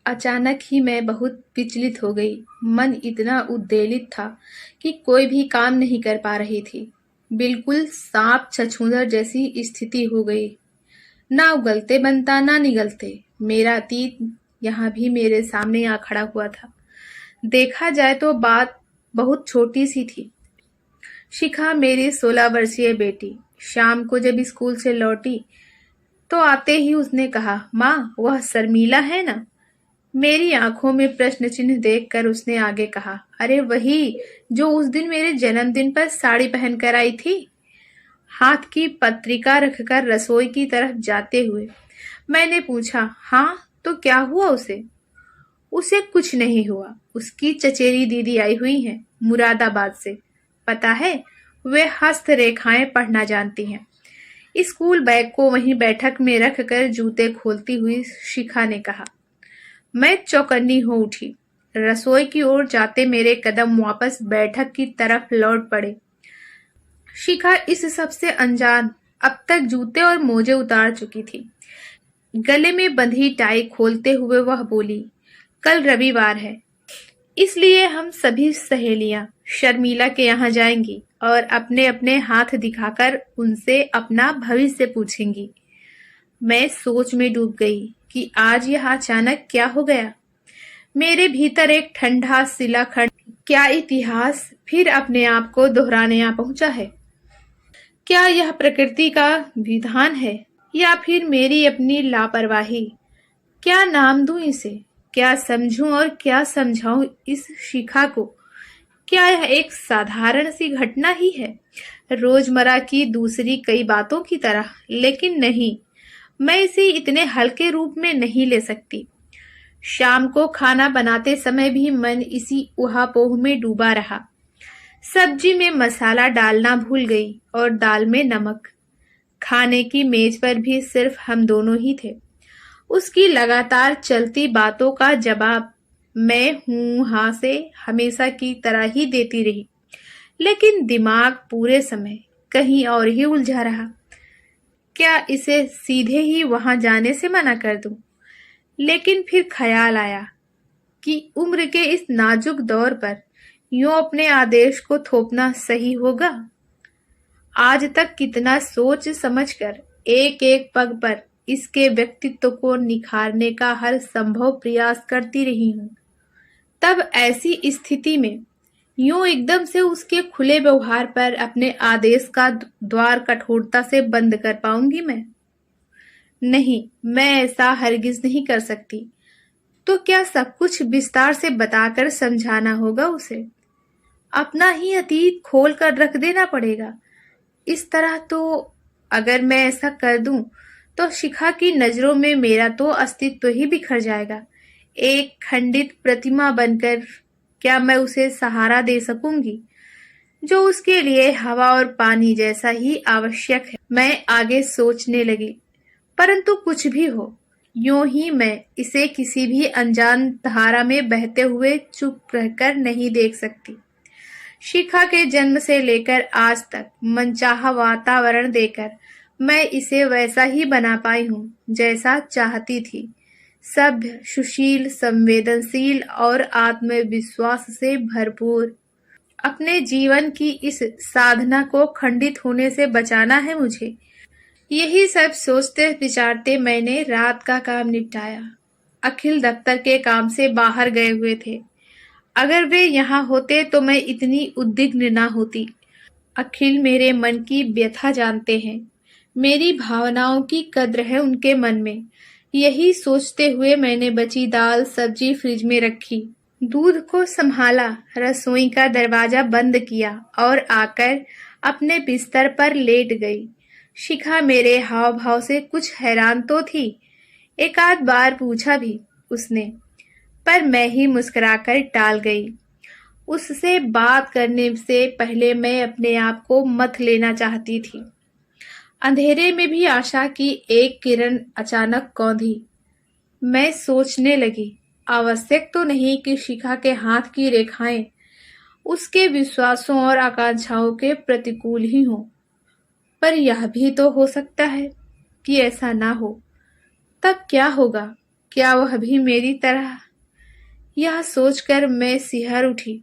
अचानक ही मैं बहुत विचलित हो गई। मन इतना उद्वेलित था कि कोई भी काम नहीं कर पा रही थी। बिल्कुल सांप छछूंदर जैसी स्थिति हो गई। ना उगलते बनता ना निगलते। मेरा अतीत यहाँ भी मेरे सामने आ खड़ा हुआ था। देखा जाए तो बात बहुत छोटी सी थी। शिखा मेरी 16 वर्षीय बेटी शाम को जब स्कूल से लौटी तो आते ही उसने कहा, माँ वह शर्मिला है ना? मेरी आंखों में प्रश्न चिन्ह देखकर उसने आगे कहा, अरे वही जो उस दिन मेरे जन्मदिन पर साड़ी पहनकर आई थी। हाथ की पत्रिका रखकर रसोई की तरफ जाते हुए मैंने पूछा, हाँ तो क्या हुआ उसे? उसे कुछ नहीं हुआ। उसकी चचेरी दीदी आई हुई हैं मुरादाबाद से। पता है, वे हस्तरेखाएं पढ़ना जानती हैं। स्कूल बैग को वहीं बैठक में रखकर जूते खोलती हुई शिखा ने कहा। मैं चौकन्नी हो उठी। रसोई की ओर जाते मेरे कदम वापस बैठक की तरफ लौट पड़े। शिखा इस सबसे अनजान अब तक जूते और मोजे उतार चुकी थी। गले में बंधी टाई खोलते हुए वह बोली, कल रविवार है, इसलिए हम सभी सहेलियां शर्मिला के यहाँ जाएंगी और अपने अपने हाथ दिखाकर उनसे अपना भविष्य पूछेंगी। मैं सोच में डूब गई कि आज यह अचानक क्या हो गया। मेरे भीतर एक ठंडा शिलाखंड, क्या इतिहास फिर अपने आप को दोहराने आ पहुंचा है? क्या यह प्रकृति का विधान है या फिर मेरी अपनी लापरवाही? क्या नाम दूं इसे? क्या समझूं और क्या समझाऊं इस शिखा को? क्या यह एक साधारण सी घटना ही है, रोजमर्रा की दूसरी कई बातों की तरह? लेकिन नहीं, मैं इसे इतने हल्के रूप में नहीं ले सकती। शाम को खाना बनाते समय भी मन इसी उहापोह में डूबा रहा। सब्जी में मसाला डालना भूल गई और दाल में नमक। खाने की मेज पर भी सिर्फ हम दोनों ही थे। उसकी लगातार चलती बातों का जवाब मैं हूं हाँ से हमेशा की तरह ही देती रही, लेकिन दिमाग पूरे समय कहीं और ही उलझा रहा। क्या इसे सीधे ही वहां जाने से मना कर दूं? लेकिन फिर ख्याल आया कि उम्र के इस नाजुक दौर पर यूं अपने आदेश को थोपना सही होगा। आज तक कितना सोच समझकर एक एक पग पर इसके व्यक्तित्व को निखारने का हर संभव प्रयास करती रही हूं। तब ऐसी स्थिति में यूं एकदम से उसके खुले व्यवहार पर अपने आदेश का द्वार कठोरता से बंद कर पाऊंगी मैं? नहीं, मैं ऐसा हरगिज नहीं कर सकती। तो क्या सब कुछ विस्तार से बताकर समझाना होगा उसे? अपना ही अतीत खोल कर रख देना पड़ेगा? इस तरह तो अगर मैं ऐसा कर दूं तो शिखा की नजरों में मेरा तो अस्तित्व ही बिखर जाएगा। एक खंडित प्रतिमा बनकर क्या मैं उसे सहारा दे सकूंगी, जो उसके लिए हवा और पानी जैसा ही आवश्यक है? मैं आगे सोचने लगी, परंतु कुछ भी हो, यूं ही मैं इसे किसी भी अनजान धारा में बहते हुए चुप रहकर नहीं देख सकती। शिखा के जन्म से लेकर आज तक मनचाहा वातावरण देकर मैं इसे वैसा ही बना पाई हूँ जैसा चाहती थी। सभ्य, सुशील, संवेदनशील और आत्मविश्वास से भरपूर। अपने जीवन की इस साधना को खंडित होने से बचाना है मुझे। यही सब सोचते विचारते मैंने रात का काम निपटाया। अखिल दफ्तर के काम से बाहर गए हुए थे। अगर वे यहाँ होते तो मैं इतनी उद्विग्न ना होती। अखिल मेरे मन की व्यथा जानते हैं, मेरी भावनाओं की कद्र है उनके मन में। यही सोचते हुए मैंने बची दाल सब्जी फ्रिज में रखी, दूध को संभाला, रसोई का दरवाजा बंद किया और आकर अपने बिस्तर पर लेट गई। शिखा मेरे हाव भाव से कुछ हैरान तो थी। एक आध बार पूछा भी उसने, पर मैं ही मुस्कुराकर टाल गई। उससे बात करने से पहले मैं अपने आप को मथ लेना चाहती थी। अंधेरे में भी आशा की एक किरण अचानक कौंधी। मैं सोचने लगी, आवश्यक तो नहीं कि शिखा के हाथ की रेखाएं उसके विश्वासों और आकांक्षाओं के प्रतिकूल ही हों, पर यह भी तो हो सकता है कि ऐसा ना हो। तब क्या होगा क्या वह भी मेरी तरह? यह सोचकर मैं सिहर उठी,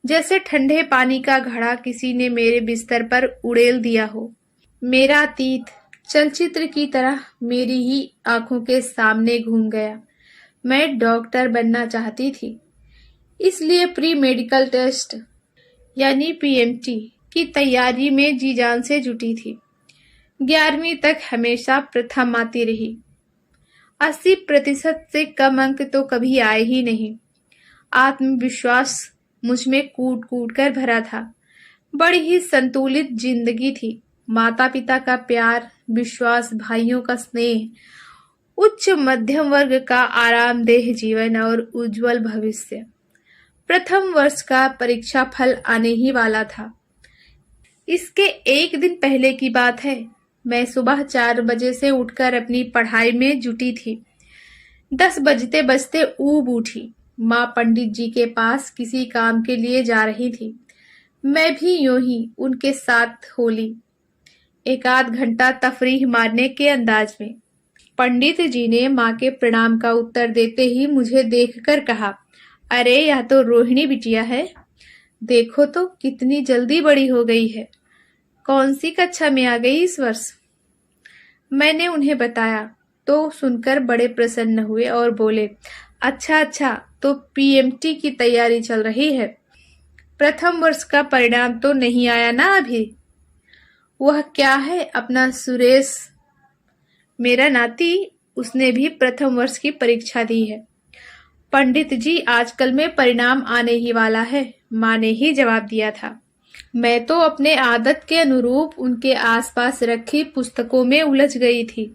जैसे ठंडे पानी का घड़ा किसी ने मेरे बिस्तर पर उड़ेल दिया हो। मेरा अतीत चलचित्र की तरह मेरी ही आंखों के सामने घूम गया। मैं डॉक्टर बनना चाहती थी, इसलिए प्री मेडिकल टेस्ट यानी पीएमटी की तैयारी में जी जान से जुटी थी। 11वीं तक हमेशा प्रथम आती रही। 80% से कम अंक तो कभी आए ही नहीं। आत्मविश्वास मुझ में कूट कूट कर भरा था। बड़ी ही संतुलित जिंदगी थी। माता पिता का प्यार, विश्वास, भाइयों का स्नेह, उच्च मध्यम वर्ग का आरामदेह जीवन और उज्जवल भविष्य। प्रथम वर्ष का परीक्षा फल आने ही वाला था। इसके एक दिन पहले की बात है। मैं सुबह 4 बजे से उठकर अपनी पढ़ाई में जुटी थी। 10 बजते बजते ऊब उठी। माँ पंडित जी के पास किसी काम के लिए जा रही थी। मैं भी यूं ही उनके साथ हो ली, एक आध घंटा तफरीह मारने के अंदाज में। पंडित जी ने माँ के प्रणाम का उत्तर देते ही मुझे देखकर कहा, अरे यह तो रोहिणी बिटिया है। देखो तो कितनी जल्दी बड़ी हो गई है। कौन सी कक्षा में आ गई इस वर्ष? मैंने उन्हें बताया तो सुनकर बड़े प्रसन्न हुए और बोले, अच्छा अच्छा, तो पीएमटी की तैयारी चल रही है। प्रथम वर्ष का परिणाम तो नहीं आया ना अभी? वह क्या है अपना सुरेश, मेरा नाती, उसने भी प्रथम वर्ष की परीक्षा दी है। पंडित जी आजकल में परिणाम आने ही वाला है, माँ ने ही जवाब दिया था। मैं तो अपने आदत के अनुरूप उनके आसपास रखी पुस्तकों में उलझ गई थी।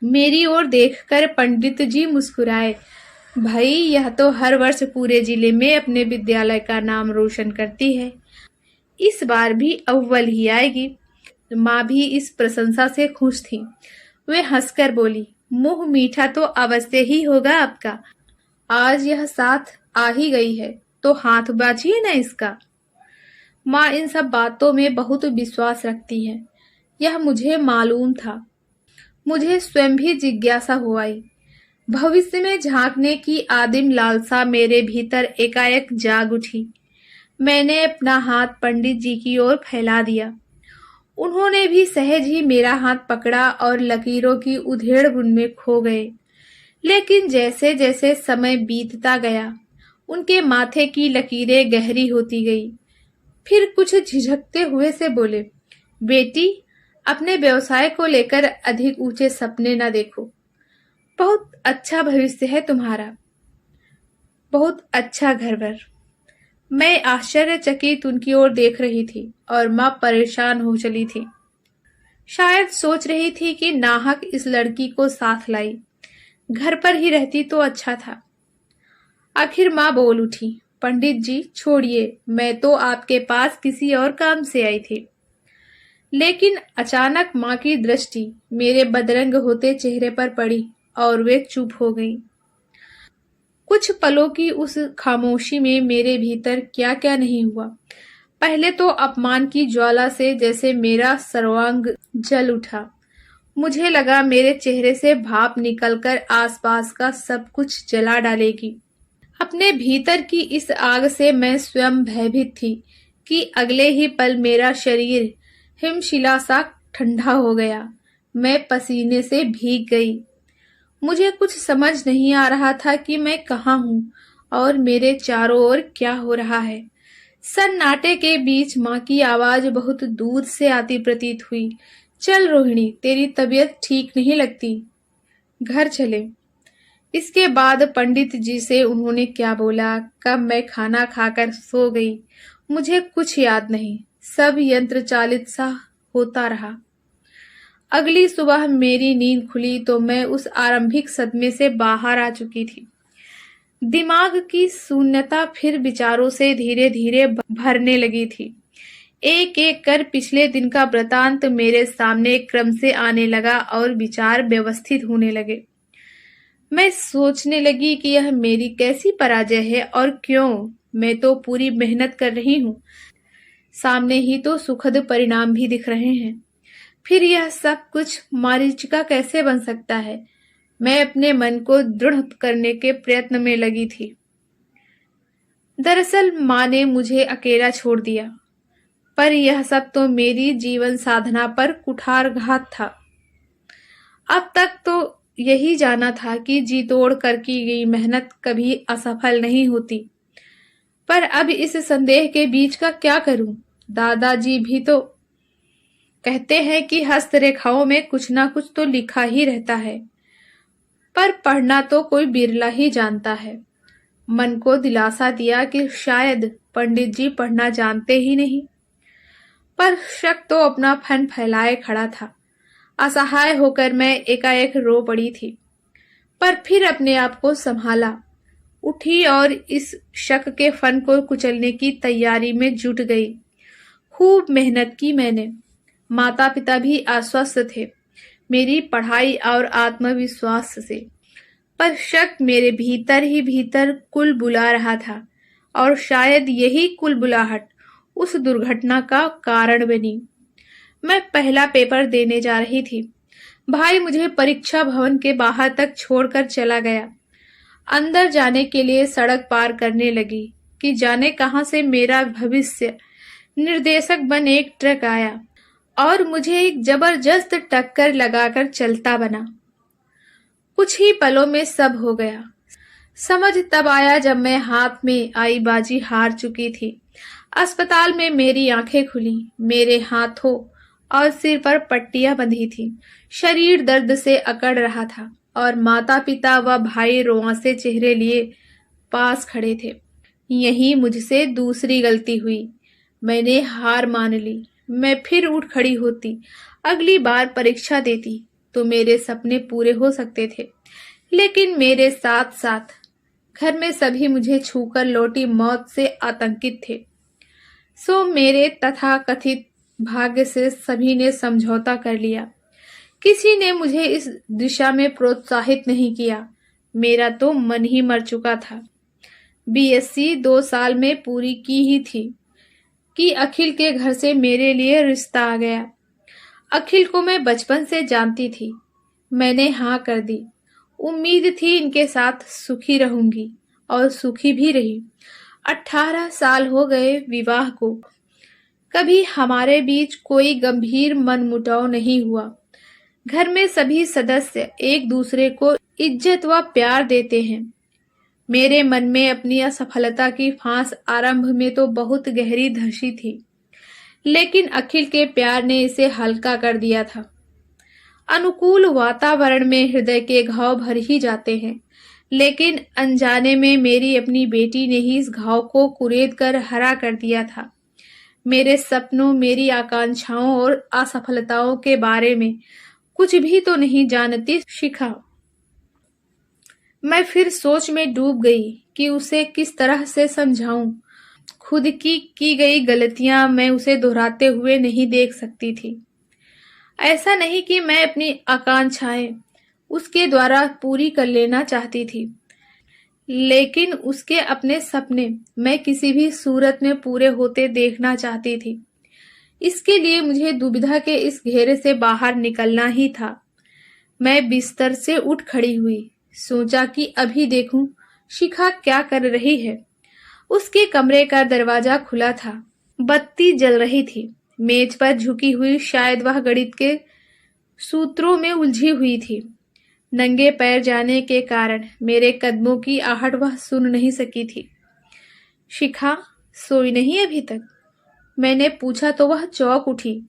मेरी ओर देखकर पंडित जी मुस्कुराए। भाई यह तो हर वर्ष पूरे जिले में अपने विद्यालय का नाम रोशन करती है, इस बार भी अव्वल ही आएगी। माँ भी इस प्रशंसा से खुश थी। वे हंसकर बोली, मुंह मीठा तो अवश्य ही होगा आपका। आज यह साथ आ ही गई है तो हाथ बाजिए ना इसका। माँ इन सब बातों में बहुत विश्वास रखती है, यह मुझे मालूम था। मुझे स्वयं भी जिज्ञासा हो आई। भविष्य में झांकने की आदिम लालसा मेरे भीतर एकाएक जाग उठी। मैंने अपना हाथ पंडित जी की ओर फैला दिया। उन्होंने भी सहज ही मेरा हाथ पकड़ा और लकीरों की उधेड़-बुन में खो गए। लेकिन जैसे जैसे समय बीतता गया, उनके माथे की लकीरें गहरी होती गई। फिर कुछ झिझकते हुए से बोले, बेटी, अपने व्यवसाय को लेकर अधिक ऊंचे सपने न देखो। बहुत अच्छा भविष्य है तुम्हारा, बहुत अच्छा घर-वर। मैं आश्चर्यचकित उनकी ओर देख रही थी और माँ परेशान हो चली थी। शायद सोच रही थी कि नाहक इस लड़की को साथ लाई, घर पर ही रहती तो अच्छा था। आखिर माँ बोल उठी, पंडित जी छोड़िए, मैं तो आपके पास किसी और काम से आई थी। लेकिन अचानक माँ की दृष्टि मेरे बदरंग होते चेहरे पर पड़ी और वे चुप हो गईं। कुछ पलों की उस खामोशी में मेरे भीतर क्या क्या नहीं हुआ। पहले तो अपमान की ज्वाला से जैसे मेरा सर्वांग जल उठा। मुझे लगा मेरे चेहरे से भाप निकलकर आसपास का सब कुछ जला डालेगी। अपने भीतर की इस आग से मैं स्वयं भयभीत थी कि अगले ही पल मेरा शरीर हिमशिला सा ठंडा हो गया। मैं पसीने से भीग गई। मुझे कुछ समझ नहीं आ रहा था कि मैं कहाँ हूँ और मेरे चारों ओर क्या हो रहा है। सन्नाटे के बीच माँ की आवाज बहुत दूर से आती प्रतीत हुई, चल रोहिणी, तेरी तबीयत ठीक नहीं लगती, घर चले। इसके बाद पंडित जी से उन्होंने क्या बोला, कब मैं खाना खाकर सो गई, मुझे कुछ याद नहीं। सब यंत्र चालित सा होता रहा। अगली सुबह मेरी नींद खुली तो मैं उस आरंभिक सदमे से बाहर आ चुकी थी। दिमाग की शून्यता फिर विचारों से धीरे धीरे भरने लगी थी। एक एक कर पिछले दिन का वृतांत मेरे सामने क्रम से आने लगा और विचार व्यवस्थित होने लगे। मैं सोचने लगी कि यह मेरी कैसी पराजय है और क्यों। मैं तो पूरी मेहनत कर रही हूँ, सामने ही तो सुखद परिणाम भी दिख रहे हैं। फिर यह सब कुछ मरीचिका कैसे बन सकता है? मैं अपने मन को दृढ़ करने के प्रयत्न में लगी थी। दरअसल माँ ने मुझे अकेला छोड़ दिया, पर यह सब तो मेरी जीवन साधना पर कुठारघात था। अब तक तो यही जाना था कि जी तोड़ कर की गई मेहनत कभी असफल नहीं होती, पर अब इस संदेह के बीच का क्या करूं? दादाजी भी तो कहते हैं कि हस्तरेखाओं में कुछ ना कुछ तो लिखा ही रहता है, पर पढ़ना तो कोई बिरला ही जानता है। मन को दिलासा दिया कि शायद पंडित जी पढ़ना जानते ही नहीं, पर शक तो अपना फन फैलाए खड़ा था। असहाय होकर मैं एकाएक रो पड़ी थी, पर फिर अपने आप को संभाला, उठी और इस शक के फन को कुचलने की तैयारी में जुट गई। खूब मेहनत की मैंने। माता पिता भी आश्वस्त थे मेरी पढ़ाई और आत्मविश्वास से, पर शक मेरे भीतर ही भीतर कुल बुला रहा था, और शायद यही कुलबुलाहट उस दुर्घटना का कारण बनी। मैं पहला पेपर देने जा रही थी। भाई मुझे परीक्षा भवन के बाहर तक छोड़कर चला गया। अंदर जाने के लिए सड़क पार करने लगी कि जाने कहां से मेरा भविष्य निर्देशक बन एक ट्रक आया और मुझे एक जबरदस्त टक्कर लगाकर चलता बना। कुछ ही पलों में सब हो गया। समझ तब आया जब मैं हाथ में आई बाजी हार चुकी थी। अस्पताल में मेरी आंखें खुली। मेरे हाथों और सिर पर पट्टियां बंधी थी। शरीर दर्द से अकड़ रहा था और माता पिता व भाई रुआंसे चेहरे लिए पास खड़े थे। यही मुझसे दूसरी गलती हुई। मैंने हार मान ली। मैं फिर उठ खड़ी होती, अगली बार परीक्षा देती तो मेरे सपने पूरे हो सकते थे। लेकिन मेरे साथ साथ घर में सभी मुझे छूकर लौटी मौत से आतंकित थे। सो मेरे तथाकथित भाग्य से सभी ने समझौता कर लिया। किसी ने मुझे इस दिशा में प्रोत्साहित नहीं किया। मेरा तो मन ही मर चुका था। बीएससी 2 साल में पूरी की ही थी कि अखिल के घर से मेरे लिए रिश्ता आ गया। अखिल को मैं बचपन से जानती थी। मैंने हाँ कर दी। उम्मीद थी इनके साथ सुखी रहूंगी, और सुखी भी रही। 18 साल हो गए विवाह को। कभी हमारे बीच कोई गंभीर मनमुटाव नहीं हुआ। घर में सभी सदस्य एक दूसरे को इज्जत व प्यार देते हैं। मेरे मन में अपनी असफलता की फांस आरंभ में तो बहुत गहरी धंसी थी, लेकिन अखिल के प्यार ने इसे हल्का कर दिया था। अनुकूल वातावरण में हृदय के घाव भर ही जाते हैं, लेकिन अनजाने में मेरी अपनी बेटी ने ही इस घाव को कुरेद कर हरा कर दिया था। मेरे सपनों, मेरी आकांक्षाओं और असफलताओं के बारे में कुछ भी तो नहीं जानती शिखा। मैं फिर सोच में डूब गई कि उसे किस तरह से समझाऊं। खुद की गई गलतियां मैं उसे दोहराते हुए नहीं देख सकती थी। ऐसा नहीं कि मैं अपनी आकांक्षाएं उसके द्वारा पूरी कर लेना चाहती थी, लेकिन उसके अपने सपने मैं किसी भी सूरत में पूरे होते देखना चाहती थी। इसके लिए मुझे दुविधा के इस घेरे से बाहर निकलना ही था। मैं बिस्तर से उठ खड़ी हुई। सोचा कि अभी देखूं शिखा क्या कर रही है। उसके कमरे का दरवाजा खुला था। बत्ती जल रही थी। मेज पर झुकी हुई शायद वह गणित के सूत्रों में उलझी हुई थी। नंगे पैर जाने के कारण मेरे कदमों की आहट वह सुन नहीं सकी थी। शिखा सोई नहीं अभी तक? मैंने पूछा तो वह चौंक उठी।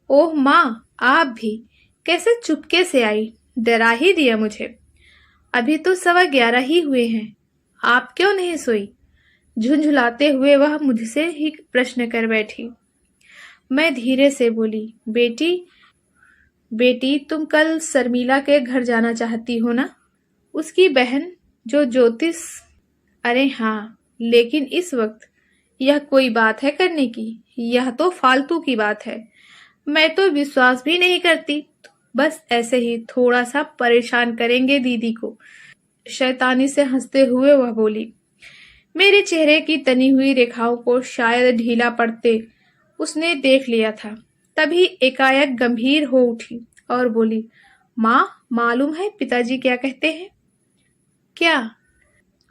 ओह माँ, आप भी कैसे चुपके से आई? डरा ही दिया मुझे। अभी तो 11:15 ही हुए हैं। आप क्यों नहीं सोई? झुंझुलाते हुए वह मुझसे ही प्रश्न कर बैठी। मैं धीरे से बोली, बेटी तुम कल शर्मिला के घर जाना चाहती हो ना? उसकी बहन जो ज्योतिष। अरे हाँ, लेकिन इस वक्त यह कोई बात है करने की? यह तो फालतू की बात है। मैं तो विश्वास भी नहीं करती। बस ऐसे ही थोड़ा सा परेशान करेंगे दीदी को। शैतानी से हंसते हुए वह बोली। मेरे चेहरे की तनी हुई रेखाओं को शायद ढीला पड़ते उसने देख लिया था। तभी एकाएक गंभीर हो उठी और बोली, माँ, मालूम है पिताजी क्या कहते हैं? क्या?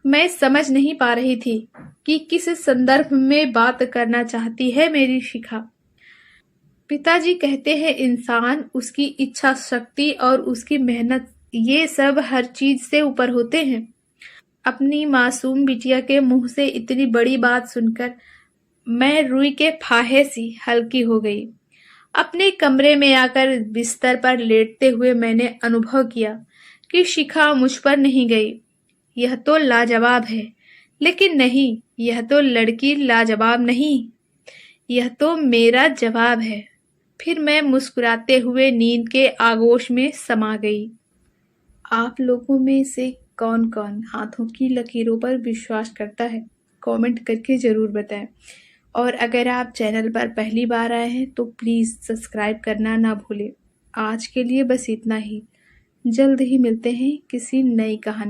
मैं समझ नहीं पा रही थी कि किस संदर्भ में बात करना चाहती है मेरी शिखा। पिताजी कहते हैं इंसान, उसकी इच्छा शक्ति और उसकी मेहनत, ये सब हर चीज से ऊपर होते हैं। अपनी मासूम बिटिया के मुंह से इतनी बड़ी बात सुनकर मैं रुई के फाहे सी हल्की हो गई। अपने कमरे में आकर बिस्तर पर लेटते हुए मैंने अनुभव किया कि शिखा मुझ पर नहीं गई। यह तो लाजवाब है, लेकिन नहीं, यह तो लड़की लाजवाब नहीं, यह तो मेरा जवाब है। फिर मैं मुस्कुराते हुए नींद के आगोश में समा गई। आप लोगों में से कौन कौन हाथों की लकीरों पर विश्वास करता है? कमेंट करके ज़रूर बताएं। और अगर आप चैनल पर पहली बार आए हैं तो प्लीज़ सब्सक्राइब करना ना भूलें। आज के लिए बस इतना ही। जल्द ही मिलते हैं किसी नई कहानी।